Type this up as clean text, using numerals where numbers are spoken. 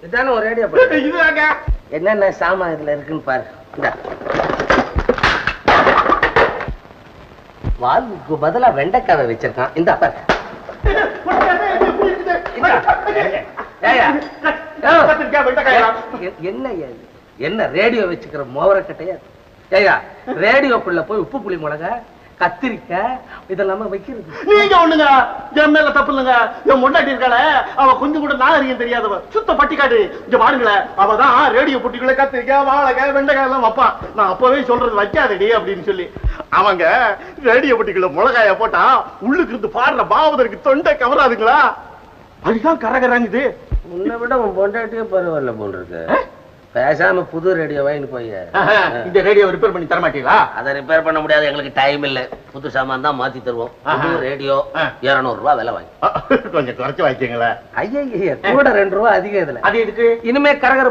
இதான ஒரு ரேடியோ. இதுதாங்க. என்னென்ன சாமான் இதுல இருக்குன்னு பாரு. வால்வுக்கு பதிலா வெண்டைக்காவை வச்சிருக்கான். இந்த பாரு. என்ன ரேடியோ வச்சுக்கிற மோவரக்கட்டையா? ஏயா ரேடியோக்குள்ள போய் உப்பு புளி மிளகா கத்திரிக்காய் இதெல்லாம் வைக்கிறது. நீங்க ஒண்ணுங்க என் மேல தப்பு இல்லைங்க. என் முன்னாடி இருக்காள அவ கொஞ்சம் கூட நாகரிகம் தெரியாதவ, சுத்த பட்டிக்காடு. இங்க பாருங்களேன், அவதான் ரேடியோ பொட்டிக்குள்ள கத்திரிக்காய் வாழைக்காய் வெண்டைக்காய் எல்லாம் வைப்பான். நான் அப்பவே சொல்றது வைக்காதடி அப்படின்னு சொல்லி. அவங்க ரேடியோ பொட்டிக்குள்ள மிளகாய போட்டா உள்ளுக்கு இருந்து பாடுற பாவதற்கு தொண்டை கவராதுங்களா? அதுதான் கரகராங்குது. உன்னை விட உன் பொண்டாட்டியே பரவாயில்ல போல் இருக்கு. பேசாம புது ரேடியோ வாங்கிட்டு போய் இந்த ரேடியோ ரிப்பேர் பண்ணி தர மாட்டீங்களா? அதை ரிப்பேர் பண்ண முடியாது, எங்களுக்கு டைம் இல்ல. புது சாமான் தான் மாத்தி தருவோம். புது ரேடியோ 200 ரூபாய் விலை வாங்கி. கொஞ்சம் குறைச்சு வாங்கிக்கீங்களா? ஐயா கூட 2 ரூபாய் அதிகம் இதுல. அது எதுக்கு? இனிமே கரகர